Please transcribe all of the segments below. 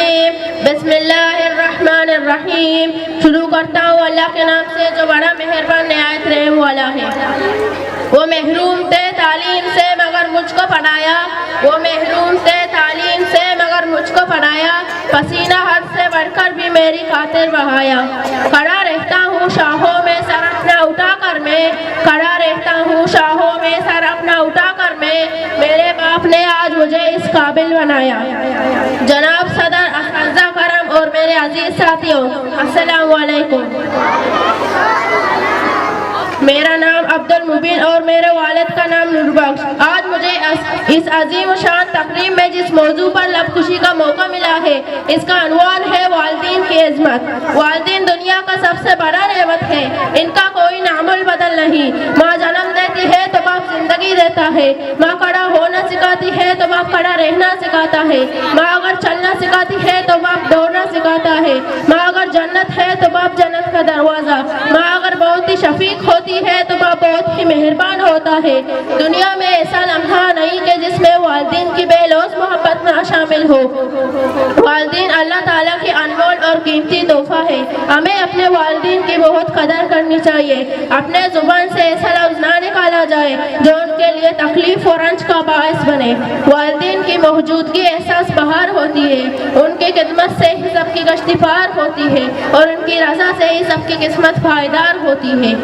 الرجیم بسم اللہ الرحمن الرحیم. شروع کرتا ہوں اللہ کے نام سے جو بڑا مہربان نہایت رحم والا ہے. وہ محروم تھے تعلیم سے مگر مجھ کو پڑھایا. وہ محروم تھے تعلیم سے مگر مجھ کو پڑھایا. پسینہ حد سے بڑھ کر بھی میری خاطر بہایا. کھڑا رہتا ہوں شاہوں میں سر اپنا اٹھا کر میں. کھڑا رہتا ہوں شاہوں میں سر اپنا اٹھا کر میں. میرے باپ نے آج مجھے اس قابل بنایا. جناب صدر اساتذہ کرم اور میرے عزیز ساتھیوں، السلام علیکم. میرا نام عبد المبین اور میرے والد کا نام نور بخش. آج مجھے اس عظیم و شان تقریب میں جس موضوع پر لب خوشی کا موقع ملا ہے اس کا عنوان ہے والدین کی عظمت. والدین دنیا کا سب سے بڑا نعمت ہے. ان کا کوئی نام البدل نہیں. ماں جنم دیتی ہے تو باپ زندگی دیتا ہے. ماں کھڑا ہونا سکھاتی ہے تو باپ کھڑا رہنا سکھاتا ہے. ماں اگر چلنا سکھاتی ہے تو باپ دوڑنا سکھاتا ہے. ماں اگر جنت ہے تو باپ جنت کا دروازہ. ماں اگر بہت ہی شفیق ہوتی ہے تو باپ بہت ہی مہربان ہوتا ہے. دنیا میں ایسا لمحہ نہیں کہ جس میں والدین کی بے لوث محبت نہ شامل ہو. والدین اللہ تعالیٰ کی انمول اور قیمتی تحفہ ہے. ہمیں اپنے والدین کی بہت قدر کرنی چاہیے. اپنے زبان سے ایسا لفظ نہ نکالا جائے جو ان کے لیے تکلیف اور رنج کا باعث بنے. والدین کی موجودگی احساس بہار ہوتی ہے. ان کی خدمت سے ہی سب کی کشتی پار ہوتی ہے اور ان کی رضا سے ہی سب کی قسمت پائیدار ہوتی ہے.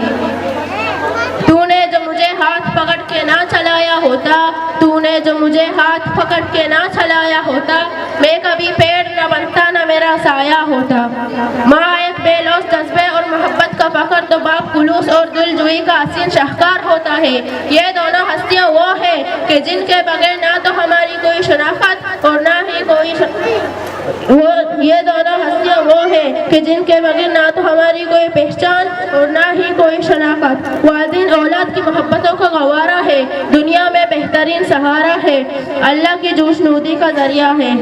تو نے جو مجھے ہاتھ پکڑ کے نہ چلایا ہوتا، تو نے جو مجھے ہاتھ پکڑ کے نہ چلایا ہوتا، میں کبھی پیڑ نہ بنتا نہ میرا سایہ ہوتا. ماں ایک بے لوث جذبے اور محبت کا فخر تو باپ خلوص اور دلجوئی کا حسین شاہکار ہوتا ہے. یہ دونوں ہستیاں وہ ہیں کہ جن کے بغیر نہ تو ہماری کوئی شناخت اور نہ ہی کوئی یہ دونوں ہستیاں وہ ہیں کہ جن کے بغیر نہ تو ہماری کوئی پہچان اور نہ ہی کوئی شناخت. والدین اولاد کی محبتوں کا گوارا ہے. دنیا میں بہترین سہارا ہے. اللہ کی جوشنودی کا ذریعہ ہے.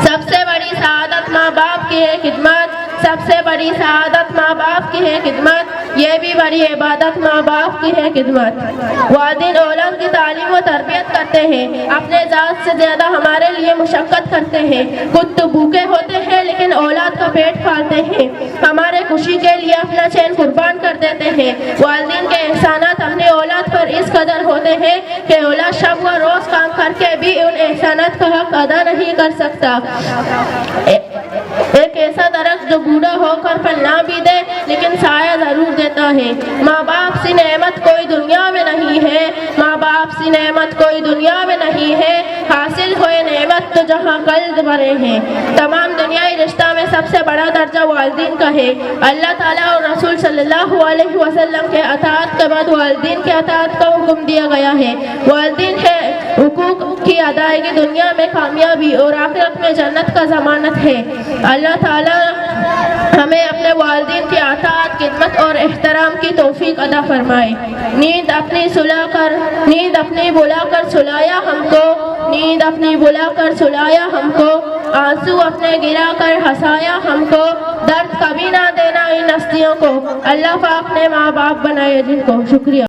سب سے بڑی سعادت ماں باپ کی ہے خدمت. سب سے بڑی سعادت ماں باپ کی ہے خدمت. یہ بھی بڑی عبادت ماں باپ کی ہے خدمت. والدین اولاد کی تعلیم و تربیت کرتے ہیں. اپنے ذات سے زیادہ ہمارے لیے مشقت کرتے ہیں. خود تو بھوکے ہوتے ہیں لیکن اولاد کا پیٹ پالتے ہیں. ہمارے خوشی کے لیے اپنا چین قربان کر دیتے ہیں. والدین کے احسانات اپنے اولاد پر اس قدر ہوتے ہیں کہ اولاد شب و روز کام کر کے بھی ان احسانات کا حق ادا نہیں کر سکتا. ایک ایسا درخت جو بوڑھا ہو کر پھل نہ بھی دے لیکن سایہ ضرور دیتا ہے. ماں باپ سی نعمت کوئی دنیا میں نہیں ہے. ماں باپ سی نعمت کوئی دنیا میں نہیں ہے. حاصل ہوئے نعمت تو جہاں قلب بھرے ہیں. تمام دنیائی رشتہ میں سب سے بڑا درجہ والدین کا ہے. اللہ تعالیٰ اور رسول صلی اللہ علیہ وسلم کے اطاعت کے بعد والدین کے اطاعت کا حکم دیا گیا ہے. والدین کے حقوق کی ادائیگی دنیا میں کامیابی اور آخرت میں جنت کا ضمانت ہے. اللہ تعالیٰ ہمیں اپنے والدین کی اطاعت خدمت اور احترام کی توفیق عطا فرمائے. نیند اپنی بلا کر سلایا ہم کو. نیند اپنی بلا کر سلایا ہم کو. آنسو اپنے گرا کر ہنسایا ہم کو. درد کبھی نہ دینا ان ہستیوں کو. اللہ پاک نے ماں باپ بنائے جن کو. شکریہ.